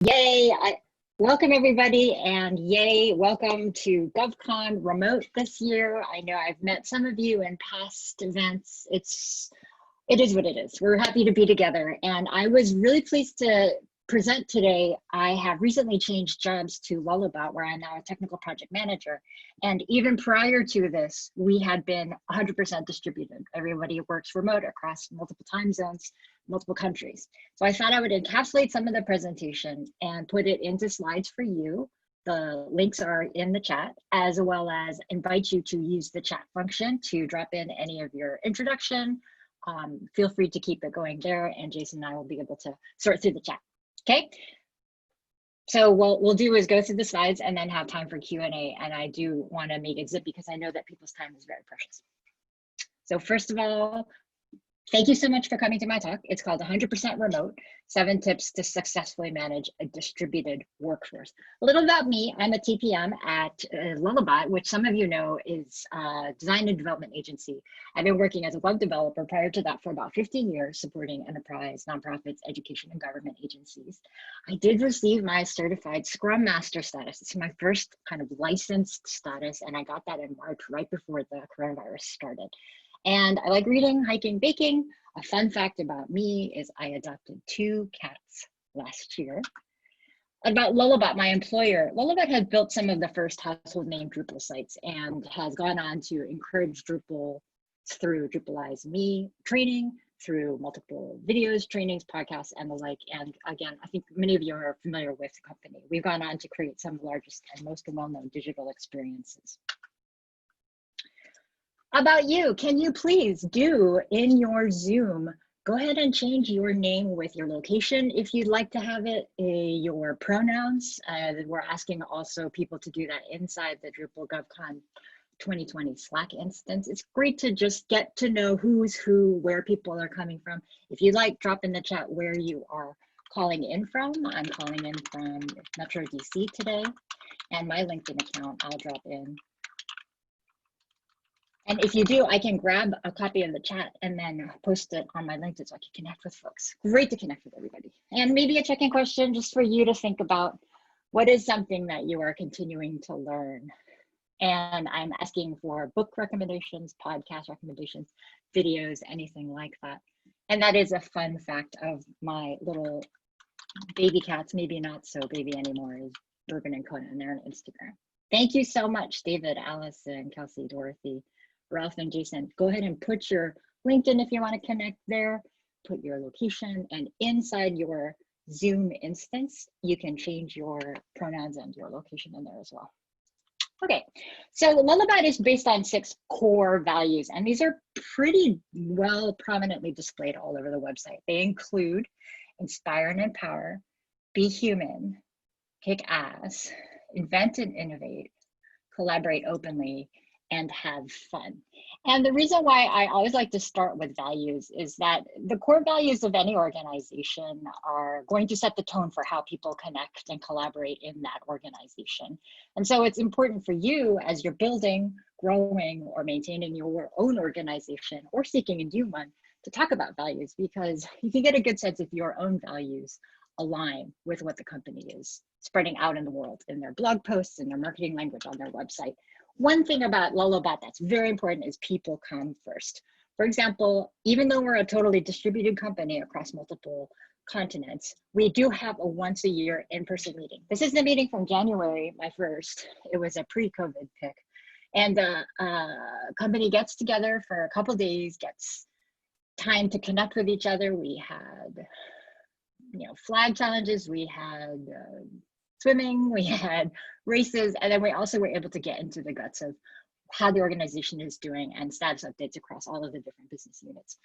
Yay! Welcome everybody, and yay! Welcome to GovCon Remote this year. I know I've met some of you in past events. It is what it is. We're happy to be together, and I was really pleased to present today. I have recently changed jobs to Lullabot, where I'm now a technical project manager. And even prior to this, we had been 100% distributed. Everybody works remote across multiple time zones, multiple countries. So I thought I would encapsulate some of the presentation and put it into slides for you. The links are in the chat, as well as invite you to use the chat function to drop in any of your introduction. Feel free to keep it going there, and Jason and I will be able to sort through the chat. Okay, so what we'll do is go through the slides and then have time for Q&A. And I do want to make it zip because I know that people's time is very precious. So first of all, thank you so much for coming to my talk. It's called 100% Remote, 7 Tips to Successfully Manage a Distributed Workforce. A little about me, I'm a TPM at Lullabot, which some of you know is a design and development agency. I've been working as a web developer prior to that for about 15 years, supporting enterprise, nonprofits, education, and government agencies. I did receive my certified Scrum Master status. It's my first kind of licensed status, and I got that in March, right before the coronavirus started. And I like reading, hiking, baking. A fun fact about me is I adopted 2 cats last year. About Lullabot, my employer, Lullabot has built some of the first household name Drupal sites and has gone on to encourage Drupal through Drupalize Me training, through multiple videos, trainings, podcasts, and the like. And again, I think many of you are familiar with the company. We've gone on to create some of the largest and most well-known digital experiences. About you, can you please do in your Zoom, go ahead and change your name with your location if you'd like to have it, your pronouns. We're asking also people to do that inside the Drupal GovCon 2020 Slack instance. It's great to just get to know who's who, where people are coming from. If you'd like, drop in the chat where you are calling in from. I'm calling in from Metro DC today, and my LinkedIn account I'll drop in. And if you do, I can grab a copy of the chat and then post it on my LinkedIn so I can connect with folks. Great to connect with everybody. And maybe a check-in question just for you to think about. What is something that you are continuing to learn? And I'm asking for book recommendations, podcast recommendations, videos, anything like that. And that is a fun fact of my little baby cats, maybe not so baby anymore, is Bourbon and Conan, and they're on Instagram. Thank you so much, David, Allison, Kelsey, Dorothy, Ralph, and Jason. Go ahead and put your LinkedIn if you want to connect there, put your location, and inside your Zoom instance, you can change your pronouns and your location in there as well. Okay, so Lullabot is based on 6 core values, and these are pretty well prominently displayed all over the website. They include inspire and empower, be human, kick ass, invent and innovate, collaborate openly, and have fun. And the reason why I always like to start with values is that the core values of any organization are going to set the tone for how people connect and collaborate in that organization. And so it's important for you as you're building, growing, or maintaining your own organization or seeking a new one to talk about values, because you can get a good sense if your own values align with what the company is spreading out in the world in their blog posts and their marketing language on their website. One thing about Lullabot that's very important is people come first. For example, even though we're a totally distributed company across multiple continents, we do have a once a year in-person meeting. This is the meeting from January, my first. It was a pre-COVID pick. And the company gets together for a couple days, gets time to connect with each other. We had, flag challenges, we had swimming, we had races, and then we also were able to get into the guts of how the organization is doing and status updates across all of the different business units.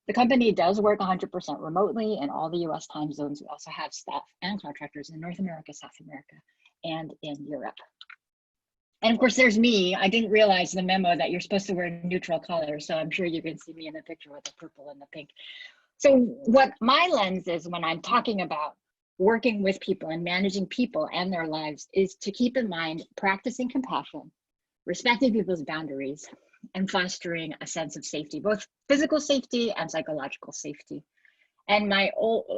The company does work 100% remotely in all the US time zones. We also have staff and contractors in North America, South America, and in Europe. And of course, there's me. I didn't realize the memo that you're supposed to wear neutral colors, so I'm sure you can see me in the picture with the purple and the pink. So what my lens is when I'm talking about working with people and managing people and their lives is to keep in mind practicing compassion, respecting people's boundaries, and fostering a sense of safety, both physical safety and psychological safety. And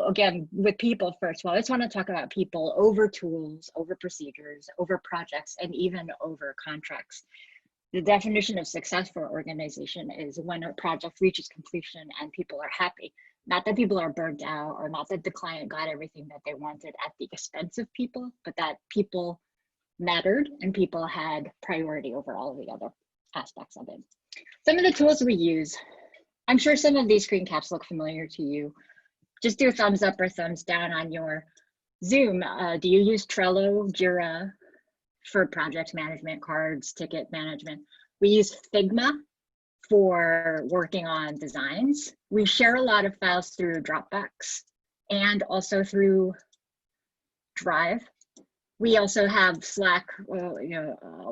again, with people first, well, I just want to talk about people over tools, over procedures, over projects, and even over contracts. The definition of success for an organization is when a project reaches completion and people are happy. Not that people are burnt out, or not that the client got everything that they wanted at the expense of people, but that people mattered and people had priority over all of the other aspects of it. Some of the tools we use, I'm sure some of these screen caps look familiar to you. Just do a thumbs up or thumbs down on your Zoom. Do you use Trello, Jira for project management, cards, ticket management? We use Figma for working on designs. We share a lot of files through Dropbox and also through Drive. We also have Slack, well,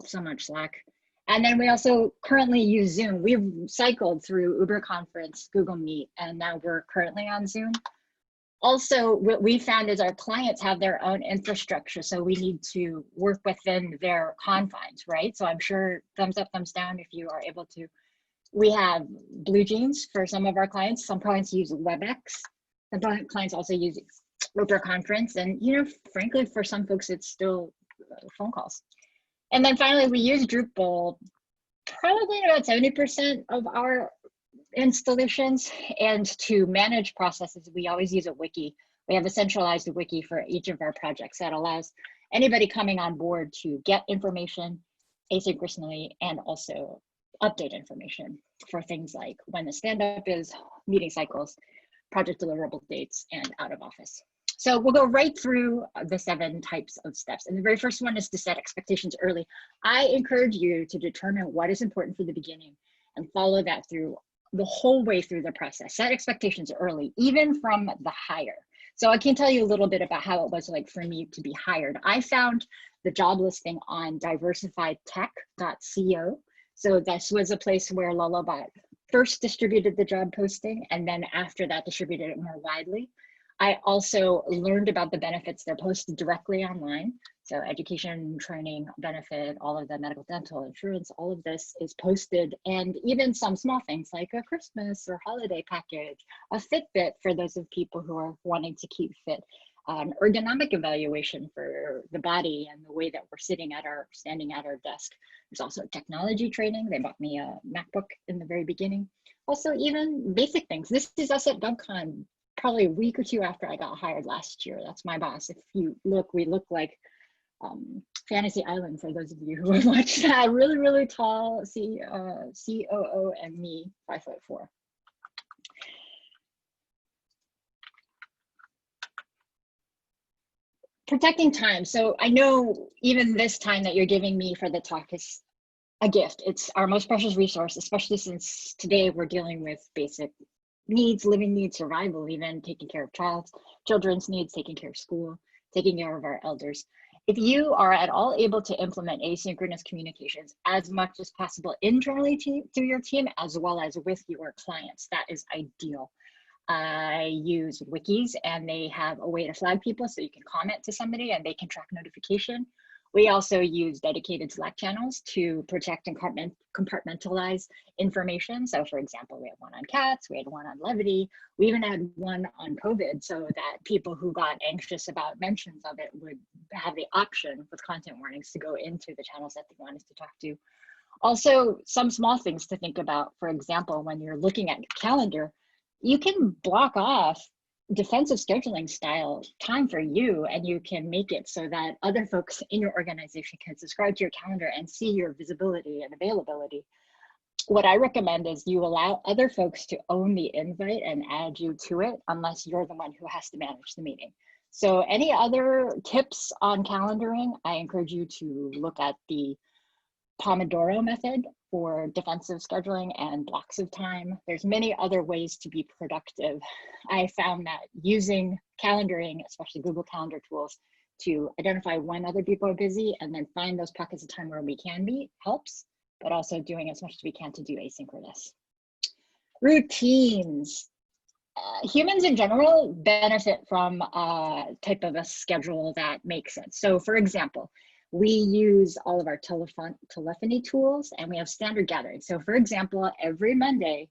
so much Slack. And then we also currently use Zoom. We've cycled through Uber Conference, Google Meet, and now we're currently on Zoom. Also, what we found is our clients have their own infrastructure, so we need to work within their confines, right? So I'm sure thumbs up, thumbs down if you are able to. We have Blue Jeans for some of our clients. Some clients use WebEx. Some clients also use Uber Conference. And, frankly, for some folks, it's still phone calls. And then finally, we use Drupal probably about 70% of our installations. And to manage processes, we always use a wiki. We have a centralized wiki for each of our projects that allows anybody coming on board to get information asynchronously and also update information for things like when the stand-up is, meeting cycles, project deliverable dates, and out of office. So we'll go right through the 7 types of steps. And the very first one is to set expectations early. I encourage you to determine what is important for the beginning and follow that through the whole way through the process. Set expectations early, even from the hire. So I can tell you a little bit about how it was like for me to be hired. I found the job listing on diversifiedtech.co. So this was a place where Lullabot first distributed the job posting, and then after that distributed it more widely. I also learned about the benefits. They're posted directly online. So education, training, benefit, all of the medical, dental, insurance, all of this is posted. And even some small things like a Christmas or holiday package, a Fitbit for those of people who are wanting to keep fit, an ergonomic evaluation for the body and the way that we're standing at our desk. There's also technology training. They bought me a MacBook in the very beginning. Also, even basic things. This is us at GovCon, probably a week or 2 after I got hired last year. That's my boss. If you look, we look like Fantasy Island for those of you who have watched that. Really, really tall COO and me, 5'4". Protecting time. So I know even this time that you're giving me for the talk is a gift. It's our most precious resource, especially since today we're dealing with basic needs, living needs, survival, even taking care of children's needs, taking care of school, taking care of our elders. If you are at all able to implement asynchronous communications as much as possible internally to your team, as well as with your clients, that is ideal. I use wikis, and they have a way to flag people, so you can comment to somebody and they can track notification. We also use dedicated Slack channels to protect and compartmentalize information. So for example, we have one on cats, we had one on levity, we even had one on COVID, so that people who got anxious about mentions of it would have the option with content warnings to go into the channels that they wanted to talk to. Also, some small things to think about. For example, when you're looking at your calendar, you can block off defensive scheduling style time for you, and you can make it so that other folks in your organization can subscribe to your calendar and see your visibility and availability. What I recommend is you allow other folks to own the invite and add you to it, unless you're the one who has to manage the meeting. So any other tips on calendaring, I encourage you to look at the Pomodoro method for defensive scheduling and blocks of time. There's many other ways to be productive. I found that using calendaring, especially Google Calendar tools, to identify when other people are busy and then find those pockets of time where we can be helps, but also doing as much as we can to do asynchronous. Routines. Humans in general benefit from a type of a schedule that makes sense. So for example, we use all of our telephony tools, and we have standard gatherings. So for example, every Monday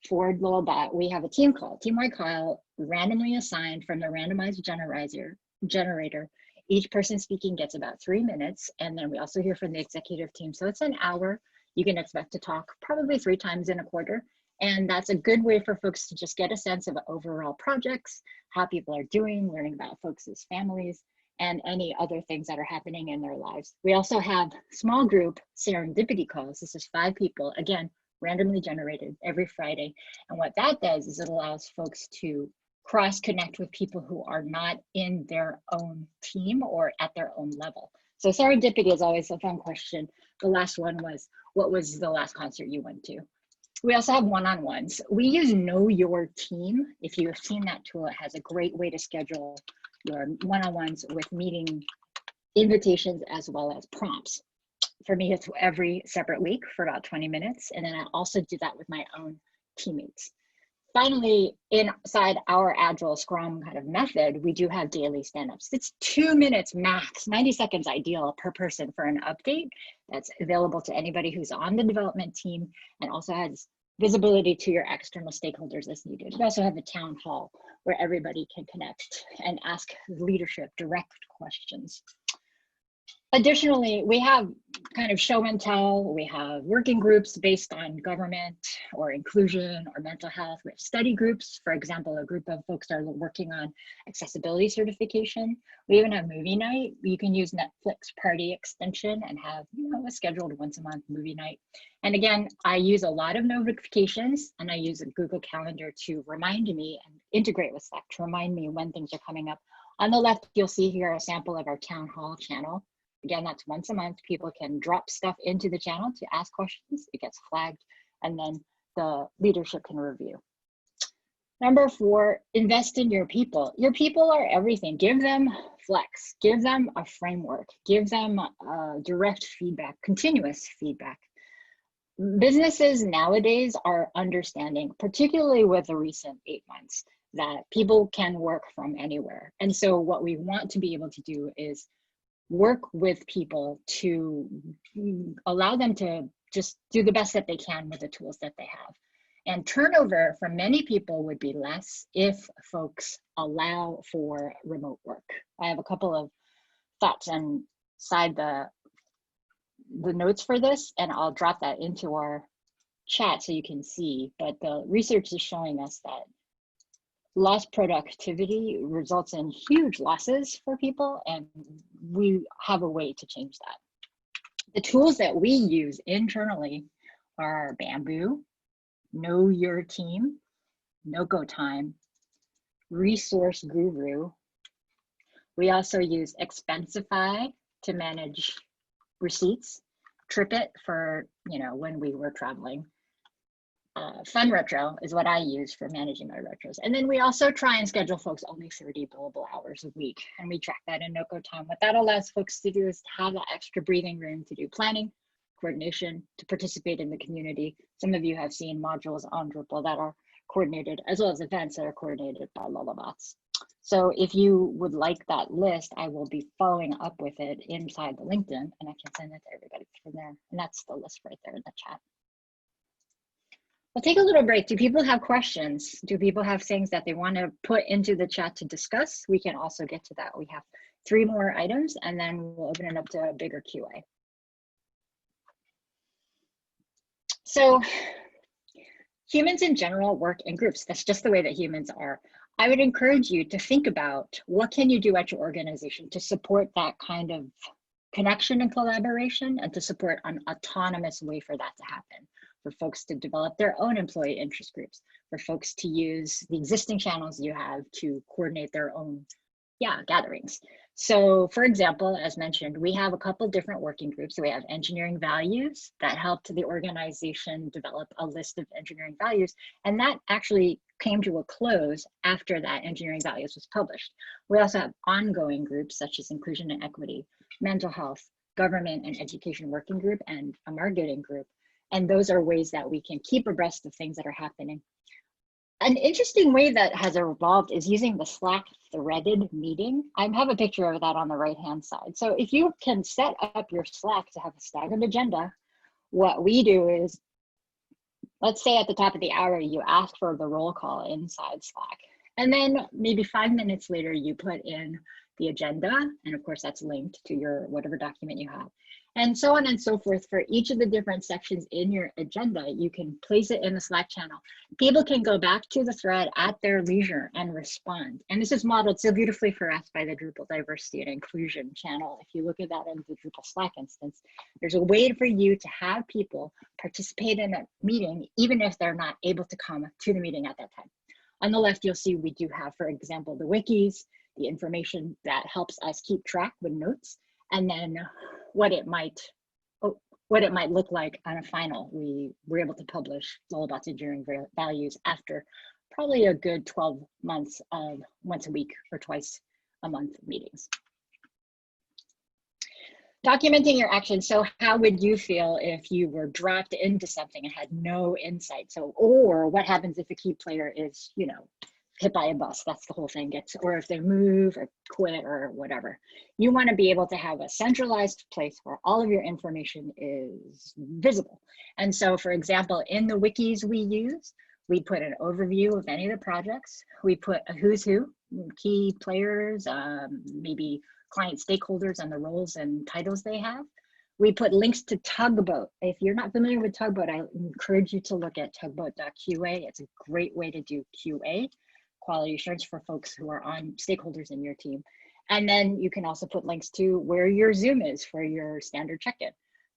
for Lullabot, we have a team call, team-wide call, randomly assigned from the randomized generator. Each person speaking gets about 3 minutes, and then we also hear from the executive team. So it's an hour. You can expect to talk probably 3 times in a quarter. And that's a good way for folks to just get a sense of overall projects, how people are doing, learning about folks' families, and any other things that are happening in their lives. We also have small group serendipity calls. This is 5 people, again, randomly generated every Friday. And what that does is it allows folks to cross connect with people who are not in their own team or at their own level. So serendipity is always a fun question. The last one was, what was the last concert you went to? We also have one-on-ones. We use Know Your Team. If you have seen that tool, it has a great way to schedule your one-on-ones with meeting invitations as well as prompts. For me, it's every separate week for about 20 minutes. And then I also do that with my own teammates. Finally, inside our Agile Scrum kind of method, we do have daily stand-ups. It's 2 minutes max, 90 seconds ideal per person for an update that's available to anybody who's on the development team and also has visibility to your external stakeholders as needed. We also have a town hall where everybody can connect and ask leadership direct questions. Additionally, we have kind of show and tell. We have working groups based on government or inclusion or mental health. We have study groups. For example, a group of folks are working on accessibility certification. We even have movie night. You can use Netflix Party extension and have, you know, a scheduled once a month movie night. And again, I use a lot of notifications, and I use a Google Calendar to remind me and integrate with Slack to remind me when things are coming up. On the left, you'll see here a sample of our town hall channel. Again, that's once a month. People can drop stuff into the channel to ask questions. It gets flagged, and then the leadership can review. Number 4, invest in your people. Your people are everything. Give them flex, give them a framework, give them direct feedback, continuous feedback. Businesses nowadays are understanding, particularly with the recent 8 months, that people can work from anywhere. And so what we want to be able to do is work with people to allow them to just do the best that they can with the tools that they have. And turnover for many people would be less if folks allow for remote work. I have a couple of thoughts inside the notes for this, and I'll drop that into our chat so you can see. But the research is showing us that lost productivity results in huge losses for people, and we have a way to change that. The tools that we use internally are Bamboo, Know Your Team, No-Go Time, Resource Guru. We also use Expensify to manage receipts, TripIt for, you know, when we were traveling. Fun Retro is what I use for managing my retros. And then we also try and schedule folks only 30 billable hours a week, and we track that in No-Go Time. What that allows folks to do is have that extra breathing room to do planning, coordination, to participate in the community. Some of you have seen modules on Drupal that are coordinated, as well as events that are coordinated by Lullabots. So if you would like that list, I will be following up with it inside the LinkedIn, and I can send it to everybody from there. And that's the list right there in the chat. We'll take a little break. Do people have questions? Do people have things that they want to put into the chat to discuss? We can also get to that. We have 3 more items, and then we'll open it up to a bigger QA. So humans in general work in groups. That's just the way that humans are. I would encourage you to think about what can you do at your organization to support that kind of connection and collaboration, and to support an autonomous way for that to happen. For folks to develop their own employee interest groups, for folks to use the existing channels you have to coordinate their own gatherings. So for example, as mentioned, we have a couple different working groups. So we have engineering values that helped the organization develop a list of engineering values, and that actually came to a close after that engineering values was published. We also have ongoing groups such as inclusion and equity, mental health, government and education working group, and a marketing group. And those are ways that we can keep abreast of things that are happening. An interesting way that has evolved is using the Slack threaded meeting. I have a picture of that on the right-hand side. So if you can set up your Slack to have a staggered agenda, what we do is let's say at the top of the hour, you ask for the roll call inside Slack. And then maybe 5 minutes later, you put in the agenda. And of course, that's linked to your whatever document you have. And so on and so forth. For each of the different sections in your agenda, you can place it in the Slack channel. People can go back to the thread at their leisure and respond. And this is modeled so beautifully for us by the Drupal Diversity and Inclusion channel. If you look at that in the Drupal Slack instance, there's a way for you to have people participate in a meeting, even if they're not able to come to the meeting at that time. On the left, you'll see we do have, for example, the wikis, the information that helps us keep track with notes, and then what it might look like on a final. We were able to publish Lullabot's enduring values after probably a good 12 months of once a week or twice a month meetings. Documenting your actions. So how would you feel if you were dropped into something and had no insight? So, or what happens if a key player is, you know, hit by a bus? That's the whole thing. Or if they move or quit or whatever. You want to be able to have a centralized place where all of your information is visible. And so, for example, in the wikis we use, we put an overview of any of the projects. We put a who's who, key players, maybe client stakeholders and the roles and titles they have. We put links to Tugboat. If you're not familiar with Tugboat, I encourage you to look at tugboat.qa. It's a great way to do QA, quality assurance, for folks who are on stakeholders in your team. And then you can also put links to where your Zoom is for your standard check-in,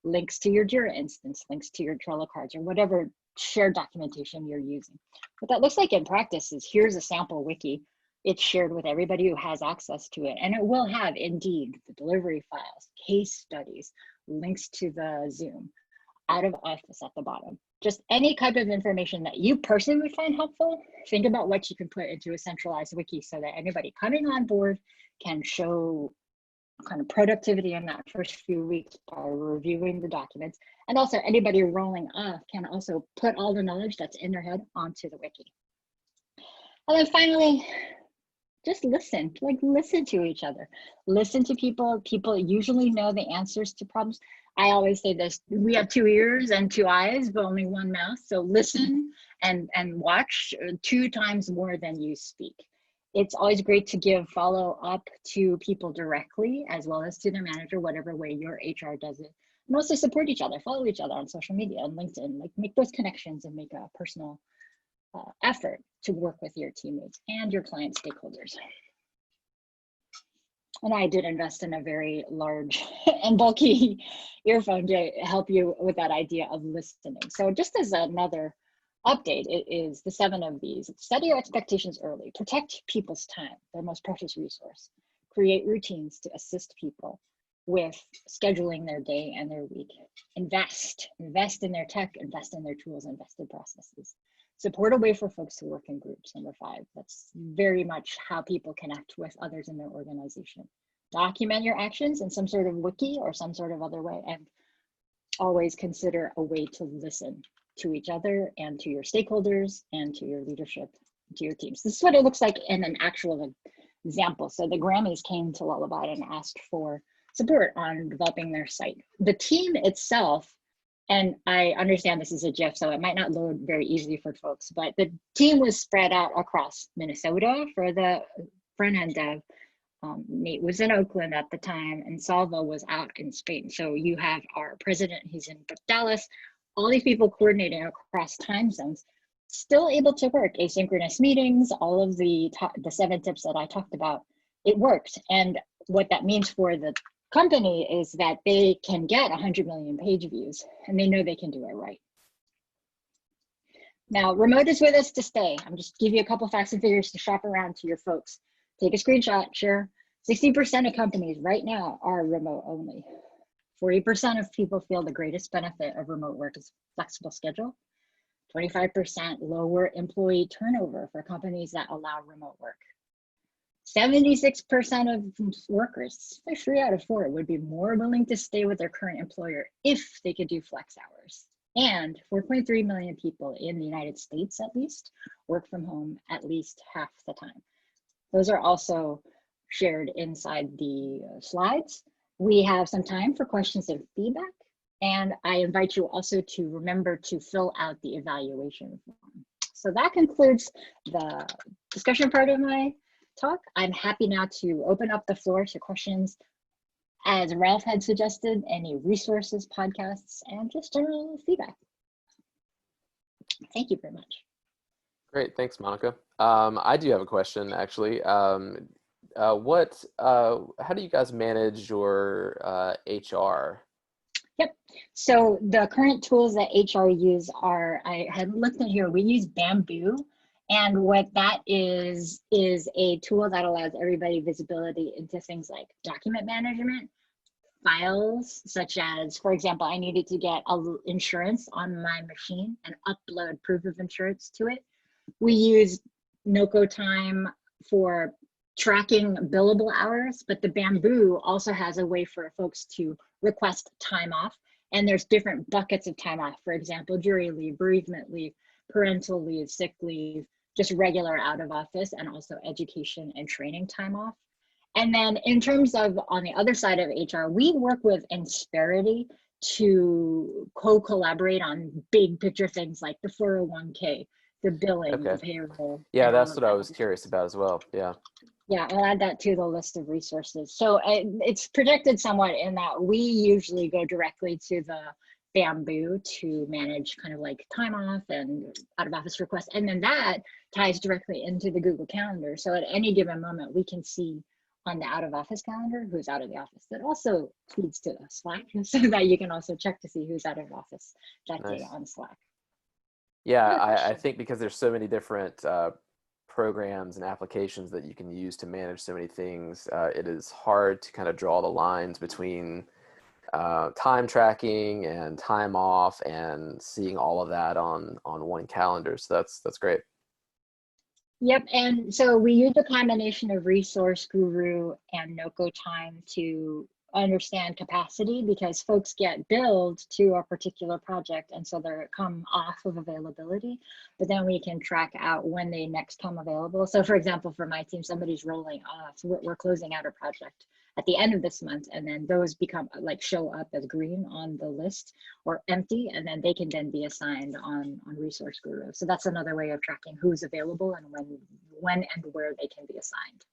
links to your Jira instance, links to your Trello cards, or whatever shared documentation you're using. What that looks like in practice is here's a sample wiki. It's shared with everybody who has access to it. And it will have, indeed, the delivery files, case studies, links to the Zoom, out of office at the bottom. Just any type of information that you personally would find helpful. Think about what you can put into a centralized wiki so that anybody coming on board can show kind of productivity in that first few weeks by reviewing the documents. And also anybody rolling off can also put all the knowledge that's in their head onto the wiki. And then finally, just listen, like listen to each other. Listen to people. People usually know the answers to problems. I always say this, we have 2 ears and 2 eyes, but only 1 mouth. So listen and watch 2 times more than you speak. It's always great to give follow up to people directly, as well as to their manager, whatever way your HR does it. And also support each other, follow each other on social media and LinkedIn, like make those connections and make a personal effort to work with your teammates and your client stakeholders. And I did invest in a very large and bulky earphone to help you with that idea of listening. So just as another update, it is the 7 of these. Set your expectations early. Protect people's time, their most precious resource. Create routines to assist people with scheduling their day and their week. Invest in their tech, invest in their tools, invest in processes. Support a way for folks to work in groups, number 5. That's very much how people connect with others in their organization. Document your actions in some sort of wiki or some sort of other way, and always consider a way to listen to each other and to your stakeholders and to your leadership, to your teams. This is what it looks like in an actual example. So the Grammys came to Lullabot and asked for support on developing their site. The team itself, and I understand this is a GIF, so it might not load very easily for folks, but the team was spread out across Minnesota for the front end dev. Nate was in Oakland at the time, and Salva was out in Spain. So you have our president, he's in Dallas, all these people coordinating across time zones, still able to work asynchronous meetings, all of the 7 tips that I talked about, it worked. And what that means for the company is that they can get 100 million page views, and they know they can do it right. Now, remote is with us to stay. I'm just give you a couple facts and figures to shop around to your folks. Take a screenshot, share. 60% of companies right now are remote only. 40% of people feel the greatest benefit of remote work is flexible schedule. 25% lower employee turnover for companies that allow remote work. 76% of workers, 3 out of 4, would be more willing to stay with their current employer if they could do flex hours. And 4.3 million people in the United States, at least, work from home at least half the time. Those are also shared inside the slides. We have some time for questions and feedback. And I invite you also to remember to fill out the evaluation form. So that concludes the discussion part of my talk. I'm happy now to open up the floor to questions. As Ralph had suggested, any resources, podcasts, and just general feedback. Thank you very much. Great, thanks, Monica. I do have a question, actually. How do you guys manage your HR? Yep. So the current tools that HR use are, I had looked at here, we use Bamboo. And what that is a tool that allows everybody visibility into things like document management, files, such as, for example, I needed to get insurance on my machine and upload proof of insurance to it. We use Noco Time for tracking billable hours, but the Bamboo also has a way for folks to request time off. And there's different buckets of time off. For example, jury leave, bereavement leave, parental leave, sick leave, just regular out of office, and also education and training time off. And then in terms of on the other side of HR, we work with Insperity to co-collaborate on big picture things like the 401k, the billing, the payroll. Yeah, that's what I was curious about as well. Yeah. Yeah, I'll add that to the list of resources. So it's projected somewhat in that we usually go directly to the Bamboo to manage kind of like time off and out of office requests. And then that ties directly into the Google Calendar. So at any given moment, we can see on the out of office calendar who's out of the office. That also feeds to Slack so that you can also check to see who's out of office that day on Slack. Yeah, I think because there's so many different programs and applications that you can use to manage so many things, it is hard to kind of draw the lines between time tracking and time off and seeing all of that on one calendar. So that's great. Yep, and so we use a combination of Resource Guru and Noco Time to understand capacity, because folks get billed to a particular project and so they're come off of availability, but then we can track out when they next come available. So for example, for my team, somebody's rolling off, we're closing out a project at the end of this month, and then those become like show up as green on the list or empty, and then they can then be assigned on Resource Guru. So that's another way of tracking who's available and when and where they can be assigned.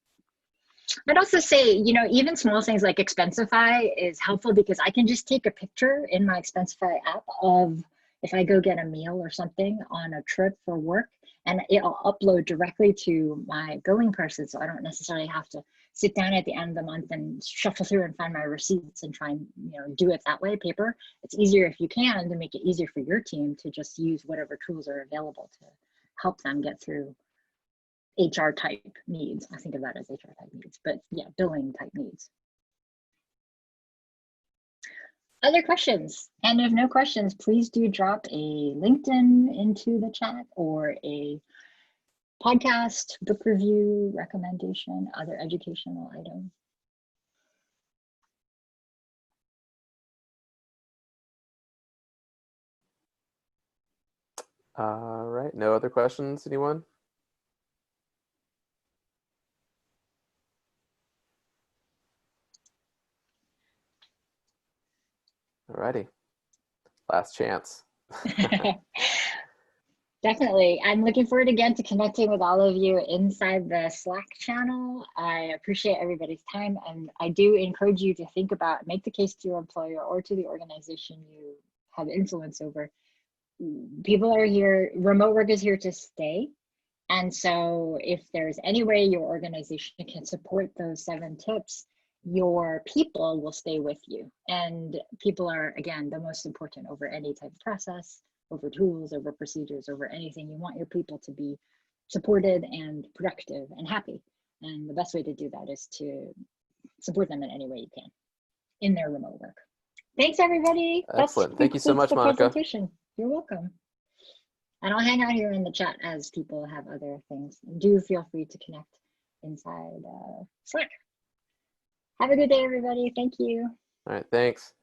I'd also say, you know, even small things like Expensify is helpful, because I can just take a picture in my Expensify app of if I go get a meal or something on a trip for work, and it'll upload directly to my billing person. So I don't necessarily have to sit down at the end of the month and shuffle through and find my receipts and try and, you know, do it that way, paper. It's easier if you can, to make it easier for your team to just use whatever tools are available to help them get through HR type needs. I think of that as HR type needs, but yeah, billing type needs. Other questions? And if no questions, please do drop a LinkedIn into the chat, or a podcast, book review, recommendation, other educational item. All right, no other questions, anyone? Alrighty, last chance. Definitely. I'm looking forward again to connecting with all of you inside the Slack channel. I appreciate everybody's time, and I do encourage you to think about, make the case to your employer or to the organization you have influence over. People are here, remote work is here to stay. And so if there's any way your organization can support those 7 tips, your people will stay with you. And people are, again, the most important over any type of process, over tools, over procedures, over anything. You want your people to be supported and productive and happy. And the best way to do that is to support them in any way you can in their remote work. Thanks, everybody. Excellent. Thank you so much, Monica. Presentation. You're welcome. And I'll hang out here in the chat as people have other things. Do feel free to connect inside Slack. Have a good day, everybody. Thank you. All right, thanks.